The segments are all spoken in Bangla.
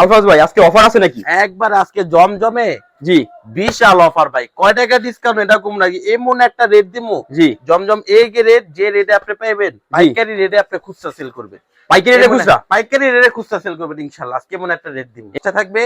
আলফাজ ভাই আজকে অফার আছে নাকি? একবার আজকে জমজমে জি বিশাল অফার ভাই। কয় টাকা ডিসকাউন্ট এটা কম নাকি? এমন একটা রেট দিমু, জি জমজম এ রেট, যে রেটে আপনি পাইবেন পাইকারি রেটে আপনি খুচরা সেল করবেন। পাইকারি রেটে খুচরা? পাইকারি রেটে খুচরা সেল করবেন ইনশাআল্লাহ। আজকে এমন একটা রেট দিমু। এটা থাকবে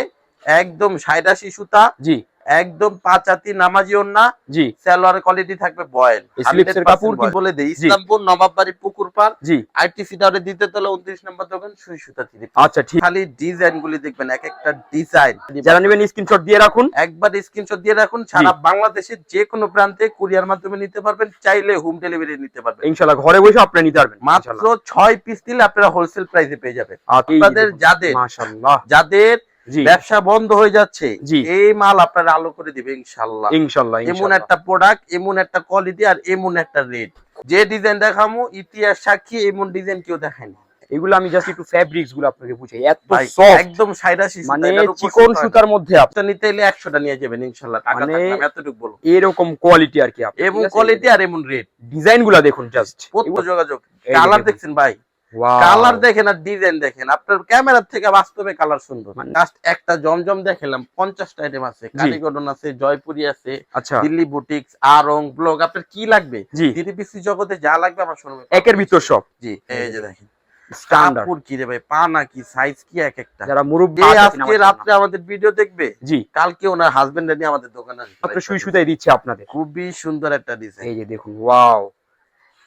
একদম ৮৭ সুতা, জি একদম ৫ হাতি নামাজি ওন্না, জি সালোয়ার কোয়ালিটি থাকবে বয়েল, স্লিপসের কাপড় কি বলে দেই। ইসলামপুর নবাববাড়ি পুকুর পাড়, জি আইটিসি টাওয়ারে দ্বিতীয় তলা ২৯ নম্বর দোকান, সুই সুতা থ্রি। আচ্ছা ঠিক। খালি ডিজাইন গুলি দেখবেন, এক একটা ডিজাইন। যারা নেবেন স্ক্রিনশট দিয়ে রাখুন, একবার স্ক্রিনশট দিয়ে রাখুন। সারা বাংলাদেশের যে কোনো প্রান্তে কুরিয়ার মাধ্যমে নিতে পারবেন, চাইলে হোম ডেলিভারি নিতে পারবেন ইনশাআল্লাহ। ঘরে বসে আপনারা নিতে পারবেন মাত্র ৬ পিস দিলে আপনারা হোলসেল প্রাইসে পেয়ে যাবেন। আপনাদের যাদের মাশাআল্লাহ যাদের জি ব্যবসা বন্ধ হয়ে যাচ্ছে, জি এই মাল আপনারা আলো করে দিবে ইনশাআল্লাহ। ইনশাআল্লাহ এমন একটা প্রোডাক্ট, এমন একটা কোয়ালিটি, আর এমন একটা রেট। যে ডিজাইন দেখামু ইতিহাস সাক্ষী, এমন ডিজাইন কেউ দেখায়নি। এগুলো আমি জাস্ট একটু ফেব্রিক্স গুলো আপনাকে বুঝাই। এত ভাই, সফট, একদম ৮৭ মানে চিকন সুতার মধ্যে আপনি নিতে এলে ১০০টা নিয়ে যাবেন ইনশাআল্লাহ। টাকা মানে থাকলে আমি এতটুকু বলবো, এরকম কোয়ালিটি আর কি। এবং কোয়ালিটি আর এমন রেট। ডিজাইন গুলা দেখুন জাস্ট, কত যোগাযোগ। এই কালার দেখেন। দেখছেন ভাই, ওয়াও কালার দেখেন আর ডিজাইন দেখেন। আপনার ক্যামেরার থেকে বাস্তবে কালার সুন্দর। মানে- জাস্ট একটা জমজম দেখালাম, 50টা আইটেম আছে। কালীগড়ন আছে, জয়পুরি আছে, আচ্ছা দিল্লি বুটিক্স, আরং ব্লগ। আপনার কি লাগবে? জি ডিটিপিসি জগতে যা লাগবে আমার শোরুমে একের ভিতর সব জি। এই যে দেখেন স্ট্যান্ডার্ড। কাপড় কি রে ভাই, পা নাকি সাইজ কি এক একটা। যারা মুরব্বি যে আজকে রাত্রে আমাদের ভিডিও দেখবে, জি কালকে ওনার হাজবেন্ড নিয়ে আমাদের দোকানে আসবে। মাত্র সুই সুতাই দিচ্ছে আপনাদের। খুবই সুন্দর একটা ডিজাইন। এই যে দেখুন, ওয়াও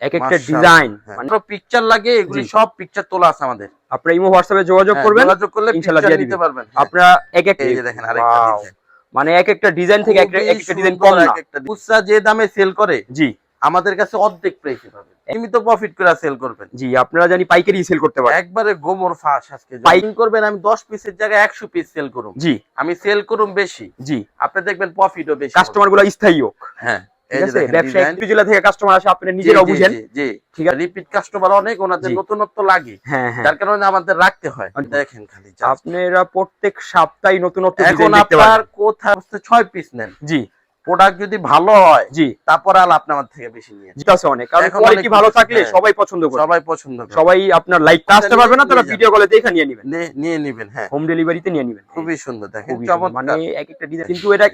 এক একটা মাশাআল্লাহ। ডিজাইন। মানে পিকচার লাগে, এগুলি জি। সব পিকচার তোলা আছে আমাদের। আপনারা ইমো হোয়াটসঅ্যাপে যোগাযোগ হ্যাঁ, করবেন, যোগাযোগ করলে ইনশাআল্লাহ পিকচার দিয়ে নিতে দিবেন। পারবেন। আপনারা এক এক এই যে দেখেন আরেকটা ওয়াও, ডিজাইন, মানে এক একটা ডিজাইন থেকে এক একটা ডিজাইন কম না। খুচরা যে দামে সেল করে জি আমাদের কাছে অর্ধেক প্রাইসে পাবেন। সীমিত প্রফিট করে সেল করবেন। জি আপনারা জানি পাইকারি সেল করতে পারেন। একবারে গোমর ফাঁস। আজকে পাইক করবেন, আমি 10 পিসের জায়গায় 100 পিস সেল করুম। জি আমি সেল করুম বেশি, জি আপনি দেখবেন প্রফিটও বেশি। কাস্টমার গুলো স্থায়ী হোক। হ্যাঁ, এই ঠিক যে আছে, দেখেন ব্যবসায়িক ডিজাইন। জেলা থেকে কাস্টমার আসে, আপনারা নিজেরাও বুঝেন। জি, ঠিক আছে। রিপিট কাস্টমার অনেক, ওনাদের জি। নতুনত্ব লাগে, হ্যাঁ হ্যাঁ, যার কারণে আমাদের রাখতে হয়। দেখেন খালি just। আপনারা প্রত্যেক সপ্তাহে নতুন নতুন এখন ডিজাইন দেখতে আপনার পারবেন। কোথায় 6 পিস নেন, জি প্রোডাক্ট যদি ভালো হয় জি তারপর আর আপনি আমার থেকে বেশি নিয়ে জি আছে অনেক, কারণ এখন কোয়ালিটি অনেক ভালো কিছু, থাকলে হ্যাঁ। সবাই পছন্দ করে। সবাই পছন্দ করে, সবাই আপনার লাইক আসতে পারবে না, তারা নিয়ে ভিডিও কলে দেখে নিয়ে নেবেন, নিয়ে নিবেন। হ্যাঁ, হোম ডেলিভারিতে নিয়ে নেবেন। খুবই সুন্দর দেখেন, খুবই সুন্দর, মানে চমৎকার। এক একটা ডিজাইন। কিন্তু এটা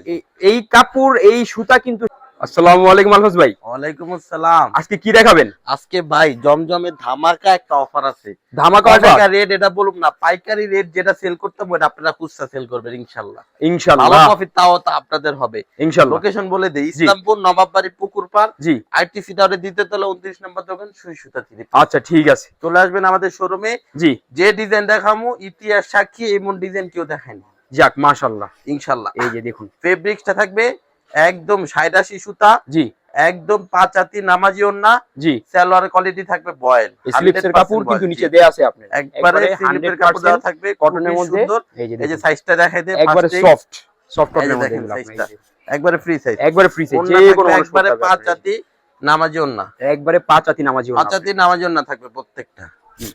এই কাপড় এই সুতা কিন্তু। আসসালামু আলাইকুম আলফাজ ভাই, ওয়ালাইকুম আসসালাম। আজকে কি দেখাবেন? আজকে ভাই জমজমের ধামাকা একটা অফার আছে। ধামাকা টাকা অফার। রেট এটা বলুম না, পাইকারি রেট যেটা সেল করতে হবে আপনারা খুচরা সেল করবেন ইনশাআল্লাহ। ভালো ইনশাআল্লাহ প্রফিট তাও তা আপনাদের হবে ইনশাআল্লাহ। লোকেশন বলে দেই, ইসলামপুর নবাববাড়ি পুকুর পাড়, জি আইটিসি টাওয়ারে দ্বিতীয় তলা 29 নম্বর দোকান, সুই সুতা থ্রি। আচ্ছা ঠিক আছে, চলে আসবেন আমাদের শোরুমে। জি যে ডিজাইন দেখামু ইতিহাস সাক্ষী, এমন ডিজাইন কেউ দেখায়নি যাক মাশাআল্লাহ। ইনশাআল্লাহ। এই যে দেখুন ফেব্রিক্সটা থাকবে একদম ৮৭ সুতা, জি একদম ৫ হাতি নামাজি ওন্না, জি সালোয়ার কোয়ালিটি থাকবে বয়েল, স্লিপসের কাপড় কিন্তু নিচে দেয়া আছে আপনার, একবারে স্লিপের কাপড় দেওয়া থাকবে কটনের খুবই মধ্যে। সুন্দর। এই যে এই যে দেখুন, সাইজটা দেখাই দেই, একবারে সফট সফট কটনের মধ্যে দেখেন এগুলো আপনার। সাইজটা একবারে ফ্রি সাইজ, একবারে ফ্রি সাইজ, ওন্না যে কোনো থাকবে মানুষ একবারে পরতে ৫ পারবে। হাতি নামাজি ওন্না, একবারে 5 হাতি নামাজি ওন্না। ৫ হাতি নামাজি ওন্না থাকবে প্রত্যেকটা।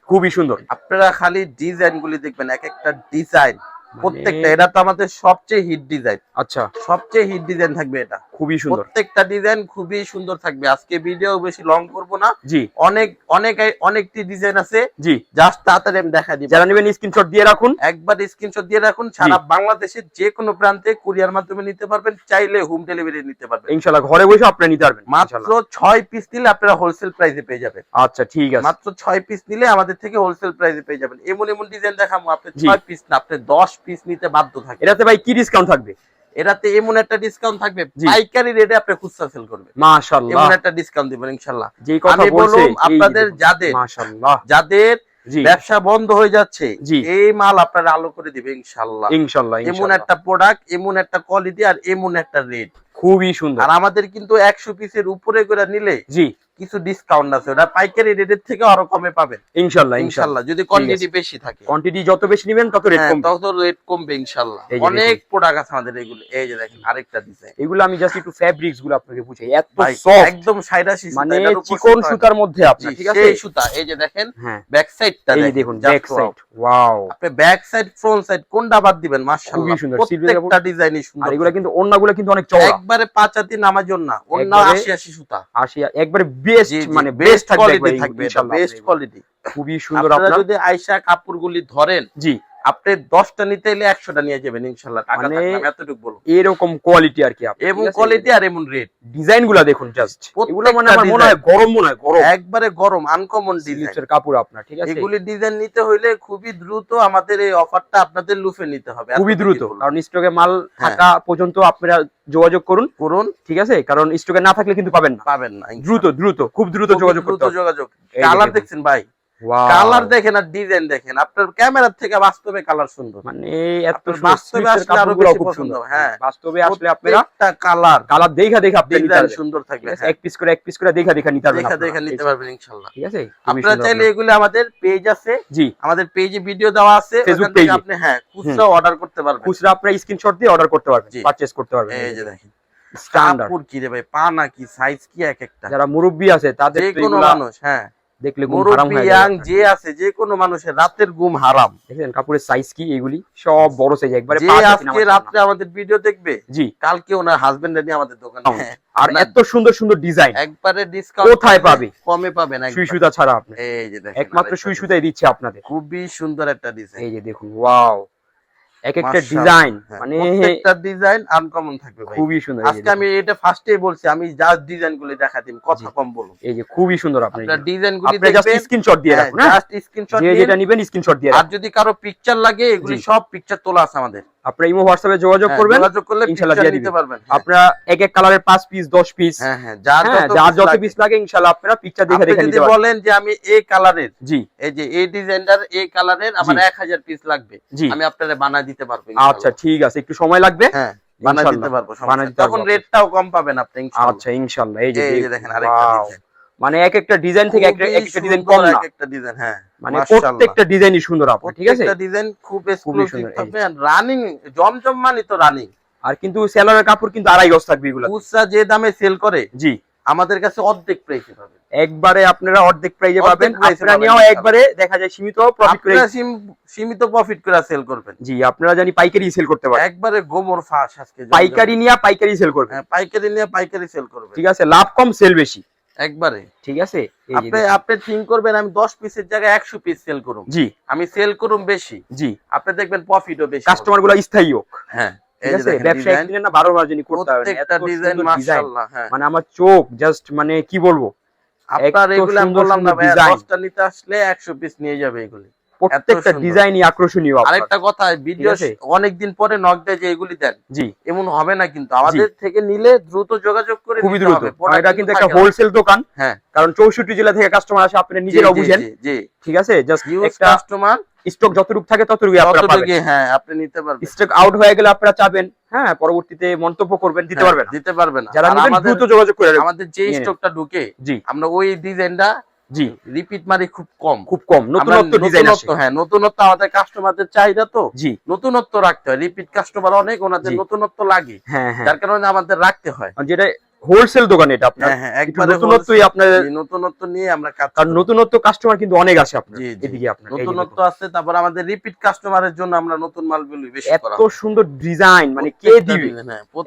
খুবই সুন্দর। আপনারা খালি ডিজাইন গুলি দেখবেন, এক একটা ডিজাইন প্রত্যেকটা। এটা তো আমাদের সবচেয়ে হিট ডিজাইন, আচ্ছা সবচেয়ে হিট ডিজাইন থাকবে এটা। খুবই সুন্দর। প্রত্যেকটা ডিজাইন খুবই সুন্দর থাকবে। আজকে ভিডিও বেশি লং করব না, জি অনেক অনেক অনেকটি ডিজাইন আছে, জি জাস্ট তাড়াতাড়ি আমি দেখা দিব। যারা নেবেন স্ক্রিনশট দিয়ে রাখুন, একবার স্ক্রিনশট দিয়ে রাখুন। সারা বাংলাদেশের যে কোনো প্রান্তে কুরিয়ার মাধ্যমে নিতে পারবেন, চাইলে হোম ডেলিভারি নিতে পারবেন ইনশাআল্লাহ। ঘরে বসে আপনারা নিতে পারবেন মাত্র ইনশাআল্লাহ। 6 পিস নিলে আপনারা হোলসেল প্রাইসে পেয়ে যাবেন। আচ্ছা ঠিক আছে, মাত্র 6 পিস নিলে আমাদের থেকে হোলসেল প্রাইসে পেয়ে যাবেন। এমন এমন ডিজাইন দেখাবো, আপনি জি। 6 পিস না, আপনি 10 পিস নিতে বাধ্য থাকবেন। এটাতে ভাই কি ডিসকাউন্ট থাকবে? এটাতে এমন একটা ডিসকাউন্ট থাকবে, জি। পাইকারি রেটে আপনি খুচরা সেল করবেন, মাশাআল্লাহ। এমন একটা ডিসকাউন্ট দিবেন ইনশাআল্লাহ। যেই কথা আমি বলছে বললাম আপনাদের যাদের মাশাআল্লাহ যাদের জি ব্যবসা বন্ধ হয়ে যাচ্ছে, জি। এই মাল আপনারা আলো করে দিবে ইনশাআল্লাহ। ইনশাআল্লাহ এমন ইনশাআল্লাহ। একটা প্রোডাক্ট, এমন একটা কোয়ালিটি, আর এমন একটা রেট। খুবই সুন্দর। আর আমাদের কিন্তু 100 পিসের উপরে করে নিলে জি কিছু ডিসকাউন্ট আছে, ওটা পাইকারি রেটের থেকে আরো কমে পাবেন ইনশাআল্লাহ ইনশাআল্লাহ, যদি ঠিক কোয়ান্টিটি আছে। বেশি থাকে। কোয়ান্টিটি যত বেশি নেবেন তত রেট হ্যাঁ, কমবে। তত রেট কমবে ইনশাআল্লাহ। এই যে অনেক প্রোডাক্ট আছে আমাদের এগুলো। এই যে দেখেন আরেকটা ডিজাইন, এগুলো আমি জাস্ট একটু ফেব্রিক্স গুলো আপনাকে বুঝাই। এত ভাই সফট, একদম ৮৭ সুতা, মানে এটার উপর চিকন সুতা। সুতার মধ্যে জি, আপনার, ঠিক আছে। সেই সুতা। এই যে দেখেন হ্যাঁ ব্যাক সাইডটা এই দেখুন, just back wow। Side wow, আপনি ব্যাক সাইড ফ্রন্ট সাইড কোনটা বাদ দিবেন? মাশাআল্লাহ, খুবই সুন্দর। প্রত্যেকটা ডিজাইনই আর সুন্দর। এগুলো কিন্তু ওন্নাগুলো কিন্তু অনেক চওড়া, একবারে ৫ হাতি নামার না, ওন্না একবারে ৮০ সুতা। 80 একবারে বেস্ট, মানে বেস্ট বেস্ট থাকবে কোয়ালিটি একবারে থাকবে, এটা ইনশাআল্লাহ। Best quality. খুবই সুন্দর। আপনারা আপনারা যদি আয়শা কাপড়গুলি ধরেন, জি আপনি 10টা নিতে এলে 100টা নিয়ে যাবেন ইনশাআল্লাহ, টাকা মানে থাকবে, আমি এতটুকু বলবো। এরকম কোয়ালিটি আর কি আপনি, এবং ঠিক আছে? কোয়ালিটি আর এমন রেট, ডিজাইন গুলা দেখুন জাস্ট, এগুলো মানে প্রত্যেকটা আমার মনে হয় গরম, মনে হয় গরম একবারে গরম আনকমন ডিজাইন। স্লিপসের কাপড় আপনার, ঠিক আছে? এগুলি ডিজাইন নিতে হইলে খুবই দ্রুত আমাদের এই অফারটা আপনাদের লুফে নিতে হবে, খুবই এতটুকুই দ্রুত, বলবো। কারণ স্টকে মাল হ্যাঁ। থাকা পর্যন্ত আপনারা যোগাযোগ করুন, করুন, ঠিক আছে? কারণ স্টকে না থাকলে কিন্তু পাবেন না। পাবেন না দ্রুত দ্রুত, খুব দ্রুত খুবই যোগাযোগ দ্রুত করতে হবে। যোগাযোগ। এই যে কালার দেখুন। দেখছেন ভাই, Wow! কালার দেখেন আর ডিজাইন দেখেন, আপনার ক্যামেরার থেকে বাস্তবে কালার সুন্দর, মানে এত আপনার সুন্দর বাস্তবে স্লিপসের আসলে আরো কাপড়গুলো বেশি খুব পছন্দ সুন্দর। হবে। হ্যাঁ, বাস্তবে আসলে আপনারা প্রত্যেকটা কালার কালার দেখা আপনি নিতে ডিজাইন পারবেন, সুন্দর ঠিক থাকবে। আছে? হ্যাঁ, এক পিস করে দেখা নিতে পারবেন দেখা আপনারা। নিতে এই যে, পারবেন ইনশাআল্লাহ। ঠিক আছে? খুবই আপনারা সুন্দর চাইলে আপনার। এগুলো আমাদের পেজ আছে, জি, আমাদের পেজে ভিডিও দেওয়া আছে, Facebook ওখান থেকে page-এ। আপনি হ্যাঁ খুচরা অর্ডার করতে পারবেন। খুচরা আপনারা স্ক্রিনশট দিয়ে অর্ডার করতে পারবেন, জি। পারচেজ করতে পারবেন। এই যে দেখেন স্ট্যান্ডার্ড। কাপড় কি রে ভাই, পা নাকি সাইজ কি এক একটা, যারা মুরব্বি আছে তাদের যে তো কোনো এগুলা মানুষ, হ্যাঁ দেখলে ঘুম হারাম মুরব্বি হয়ে ইয়াং যাবে। যে আছে, যে কোনো মানুষের রাতের ঘুম হারাম। দেখেন কাপড়ের সাইজ কি, এগুলি সব বড় সাইজ, একবারে যে পাঁচ আজকে রাত্রে আমাদের ভিডিও দেখবে, জি, কালকে ওনার হাজবেন্ড নিয়ে আমাদের দোকানে, হ্যাঁ, আর এত সুন্দর সুন্দর ডিজাইন একবারে ডিসকাউন্ট কোথায় পাবে? কমে পাবেন একবারে। সুই সুতা ছাড়া আপনি, এই যে দেখেন একমাত্র আরেকটা সুই ডিজাইন। সুতাই দিচ্ছে আপনাদের। খুবই সুন্দর একটা ডিজাইন, এই যে দেখুন, ওয়াও, এক একটা মাশাআল্লাহ। ডিজাইন হ্যাঁ, মানে প্রত্যেকটা ডিজাইন আনকমন থাকবে ভাই। খুবই সুন্দর। এই যে আজকে আমি এটা ফার্স্টেই বলছি, আমি জাস্ট ডিজাইন গুলো দেখা দিন, কথা জি। কম বলুন। এই যে খুবই সুন্দর আপনার, আপনার ডিজাইন গুলি আপনি জাস্ট দেখবেন, স্ক্রিনশট দিয়ে রাখুন, হ্যাঁ? জাস্ট স্ক্রিনশট যে দিন। যেটা নেবেন স্ক্রিনশট দিয়ে আর রাখুন। যদি কারো পিকচার লাগে, এগুলি জি। সব পিকচার তোলা আছে আমাদের, আপনারা ইমো হোয়াটসঅ্যাপে যোগাযোগ হ্যাঁ, করবেন, যোগাযোগ করলে ইনশাআল্লাহ পিকচার দিয়ে নিতে দিবে। পারবেন। আপনারা এক এক কালারের 5 পিস 10 পিস, হ্যাঁ হ্যাঁ, যার যার যত লাগে। পিস লাগে ইনশাআল্লাহ আপনারা পিকচার দেখে আপনি নিতে যদি পারবেন। বলেন যে আমি এই কালারের, জি, এই যে এই ডিজাইনটার এই কালারের আমার জি। 1000 পিস লাগবে, জি, আমি আপনারে বানায় দিতে পারবো আচ্ছা ইনশাআল্লাহ। ঠিক আছে, একটু সময় লাগবে, হ্যাঁ, বানায় দিতে ইনশাআল্লাহ পারবো, সমস্যা বানায় নেই। দিতে তখন পারবো। রেটটাও কম পাবেন আপনি ইনশাআল্লাহ। আচ্ছা ইনশাআল্লাহ। এই যে দেখেন আরেকটা wow! ডিজাইন, মানে এক একটা ডিজাইন থেকে এক খুবই একটা ডিজাইন সুন্দর কম না, এক একটা ডিজাইন, হ্যাঁ মানে মাশাআল্লাহ। প্রত্যেকটা ডিজাইনই সুন্দর আপনার, ঠিক আছে? প্রত্যেকটা ডিজাইন খুব এক্সক্লুসিভ সুন্দর, এই থাকবে, রানিং জমজম মানে তো রানিং। আর কিন্তু সেলারের কাপড় কিন্তু আড়াই গজ থাকবে এগুলা, খুচরা যে দামে সেল করে জি, আমাদের কাছে অর্ধেক প্রাইসে পাবেন, একবারে আপনারা অর্ধেক প্রাইজে অর্ধেক পাবেন। price এ আপনারা পাবেন নিয়েও ইনশাআল্লাহ। একবারে দেখা যায় সীমিত প্রফিট করে, আপনারা সীমিত প্রফিট করে সেল করবেন। জি, আপনারা জানি পাইকারি সেল করতে পারেন, একবারে গোমর ফাঁস আজকে পাইকারি নিয়ে পাইকারি সেল করবেন, হ্যাঁ, পাইকারি নিয়ে পাইকারি সেল করবেন, ঠিক আছে? লাভ কম সেল বেশি, একবারে। ঠিক আছে? এই যে আপনি দেখুন। আপনি থিঙ্ক করবেন আমি 10 পিসের জায়গায় 100 পিস সেল করুম, জি, আমি সেল করুম বেশি, জি, আপনি দেখবেন প্রফিটও বেশি। কাস্টমার গুলো স্থায়ী হোক, হ্যাঁ, এই ঠিক যে আছে? দেখেন ব্যবসা ডিজাইন, একদিনে না 12 মাস যিনি করতে হবে, প্রত্যেকটা ডিজাইন মাশাআল্লাহ। হ্যাঁ, মানে আমার চোখ জাস্ট মানে কি বলবো, আপনার এত এগুলো আমি সুন্দর বললাম না সুন্দর ভাই, ডিজাইন, 10টা নিতে আসলে 100 পিস নিয়ে যাবে এগুলি। প্রত্যেকটা সুন্দর। ডিজাইনই আকর্ষণীয় আপনার। আরেকটা কথা, ভিডিও আছে? অনেকদিন পরে নক দেয় যে এগুলি দেন, জি, এমন হবে না কিন্তু, আমাদের থেকে নিলে দ্রুত যোগাযোগ করে খুবই নিতে দ্রুত, হবে। কারণ এটা কিন্তু একটা থাকে না। হোলসেল দোকান, হ্যাঁ, কারণ 64 জেলা থেকে কাস্টমার আসে, আপনারা জি, নিজেরাও জি, বুঝেন, জি, জি। ঠিক আছে? জাস্ট হিউজ একটা কাস্টমার, স্টক যতটুকু থাকে ততটুকুই আপনারা পাবেন। ততটুকু হ্যাঁ আপনি নিতে পারবেন। স্টক আউট হয়ে গেলে আপনারা চাবেন, হ্যাঁ, পরবর্তীতে মন্তব্য করবেন, দিতে হ্যাঁ, পারবেন না। দিতে পারবে না। যারা আর নেবেন আমাদের দ্রুত যোগাযোগ করে রাখবেন। আমাদের যে নিয়ে নিন। স্টকটা ঢুকে, জি, আমরা ওই ডিজাইনটা জি, রিপিট মারি খুব কম, খুব কম নতুনত্ব আমরা ডিজাইন আসে, হ্যাঁ নতুনত্ব আমাদের কাস্টমারদের চাহিদা তো, জি, নতুনত্ব রাখতে হয়। রিপিট কাস্টমার অনেক, ওনাদের জি। নতুনত্ব লাগে, হ্যাঁ, হ্যাঁ, যার কারণে আমাদের রাখতে হয়। আর যেটা হোলসেল দোকান এটা আপনার, হ্যাঁ হ্যাঁ, একটু একবারে নতুনত্বই আপনার, এই নতুনত্ব নিয়ে আমরা কাজ কারণ করি। নতুনত্ব কাস্টমার কিন্তু অনেক আসে আপনার জি, জি। এদিকে আপনার। এই যে নতুনত্ব দেখুন, আছে, তারপর আমাদের রিপিট কাস্টমারের জন্য আমরা নতুন মালগুলো বেশি করা এত সুন্দর ডিজাইন মানে কে দিবে?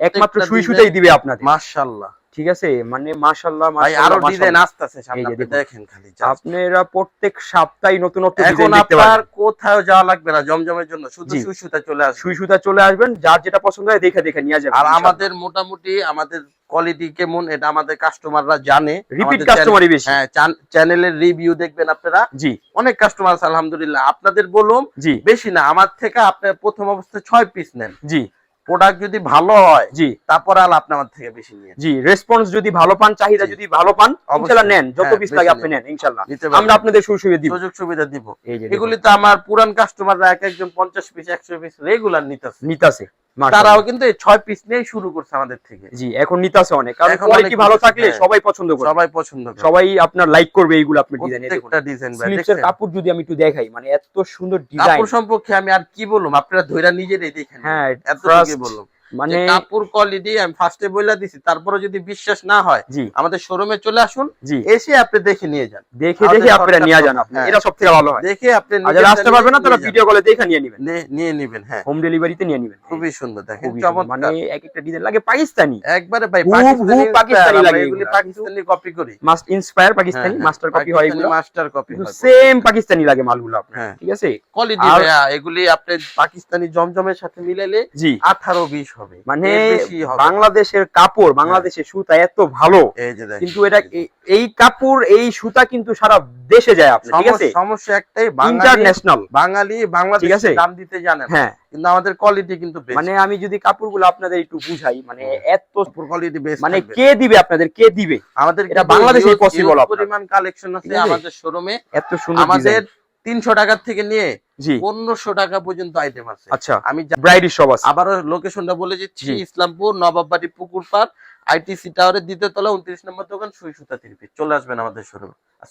একমাত্র সুই সুতাই দিবে আপনাদের, মাশাআল্লাহ। ঠিক আছে? মানে মাশাআল্লাহ, ভাই আরো মাশাআল্লাহ, ডিজাইন মাশাআল্লাহ। আসতেছে সামনে, এই যে আপনি দেখুন। দেখেন খালি just। আপনারা প্রত্যেক সপ্তাহে নতুনত্ব এখন ডিজাইন দেখতে আপনার পাবেন। কোথাও যাওয়া লাগবে না জমজমের জন্য, শুধু জি। সুই সুতা চলে আসবে। সুই সুতা চলে আসবেন, যার যেটা পছন্দ হয় দেখে দেখে নিয়ে যাবেন। আর ইনশাআল্লাহ। আমাদের মোটামুটি আমাদের কোয়ালিটি কেমন এটা আমাদের কাস্টমাররা জানে, রিপিট আমাদের কাস্টমারই বেশি। হ্যাঁ, চ্যানেলের রিভিউ দেখবেন আপনারা, জি, অনেক কাস্টমার আছে আলহামদুলিল্লাহ। আপনাদের বলুন জি, বেশি না, আমার থেকে আপনার প্রথম অবস্থায় 6 পিস নেন, জি, প্রোডাক্ট যদি ভালো হয় জি, তারপর আর আপনি আমার থেকে বেশি নিয়ে জি, রেসপন্স যদি ভালো পান, চাহিদা জি। যদি ভালো পান, অবশ্যই। ইনশাআল্লাহ নেন, যত হ্যাঁ, পিস বেশি লাগে আপনি নেন। নেন, ইনশাআল্লাহ নিতে পারবেন। আমরা আপনাদের সুযোগ দিব। সুযোগ সুবিধা দিব। এই যে এগুলি তো আমার পুরান কাস্টমাররা এক একজন 50 পিস 100 পিস রেগুলার নিতেছে, নিতাছে, তারাও কিন্তু এই 6 পিস নিয়ে শুরু করছে আমাদের থেকে। জি, এখন নিতাছে অনেক, কারণ এখন কোয়ালিটি অনেক ভালো নিতাছে, থাকলে হ্যাঁ। সবাই পছন্দ করে, সবাই পছন্দ করে, সবাই আপনার লাইক করবে এইগুলো আপনি ডিজাইন। দেখুন প্রত্যেকটা ডিজাইন ভাই স্লিপসের দেখছেন। কাপড় যদি আমি একটু দেখাই, মানে এত সুন্দর ডিজাইন। কাপড় সম্পর্কে আমি আর কি বলবো, আপনারা ধইরা নিজেরাই দেখেন। হ্যাঁ, এতটুকুই trust, বললাম। মানে কাপড় কোয়ালিটি আমি ফার্স্টে বলে দিছি, তারপরে যদি বিশ্বাস না হয় জি আমাদের শোরুমে চলে আসুন, জি এসে আপনি দেখে নিয়ে যান, দেখে আমাদের দেখে আপনারা নিয়ে যান, আপনি হ্যাঁ। এটা সবথেকে ভালো হয়। দেখে আপনি আর যারা আসতে পারবে না তারা ভিডিও কলে দেখে নিয়ে নেবেন, নিয়ে নেবেন। হ্যাঁ, হোম ডেলিভারিতে নিয়ে নেবেন। খুবই সুন্দর, দেখেন খুবই সুন্দর। মানে চমৎকার, এক একটা ডিজাইন লাগে পাকিস্তানি, একবারে ভাই হুবহু পাকিস্তানি লাগে এগুলি এগুলা। পাকিস্তানি কপি করি, মাস্ট ইন্সপায়ার পাকিস্তানি, হ্যাঁ, মাস্টার কপি হয় এগুলো, মাস্টার কপি হয়, সেম পাকিস্তানি লাগে মালগুলো আপনার, হ্যাঁ। ঠিক আছে। কোয়ালিটি আর- ভাইয়া এগুলি আপনি পাকিস্তানি জমজমের সাথে মিলাইলে জি 18-20 হবে, মানে এর বেশি হবে না। বাংলাদেশের কাপড়, বাংলাদেশের সুতা এত ভালো, এই যে দেখেন, কিন্তু এটা এই কাপড় এই সুতা কিন্তু সারা দেশে যায় আপনার, ঠিক আছে, সমস্যা একটাই, ইন্টারন্যাশনাল। বাঙালি ঠিক বাংলাদেশে আছে? দাম দিতে জানে না, হ্যাঁ, কিন্তু আমাদের কোয়ালিটি কিন্তু বেস্ট, মানে আমি যদি কাপড়গুলো আপনাদের একটু বুঝাই, মানে এত কোয়ালিটি বেস্ট, মানে কে দিবে আপনাদের, কে দিবে? আমাদের এটা কিন্তু বাংলাদেশেই huge possible আপনার। পরিমাণ কালেকশন আছে ঠিক আছে? আমাদের শোরুমে, এত সুন্দর আমাদের ডিজাইন। 300 টাকা থেকে নিয়ে জি 1500 টাকা পর্যন্ত আইটেম আছে। আচ্ছা, আমি ব্রাইডের সব আছে। আবারও লোকেশনটা বলে দিচ্ছি, জি। ইসলামপুর নবাববাড়ি পুকুর পাড়, আইটিসি টাওয়ারের দ্বিতীয় তলা 29 নম্বর দোকান, সুই সুতা 3 পিস। চলে আসবেন আমাদের শোরুমে।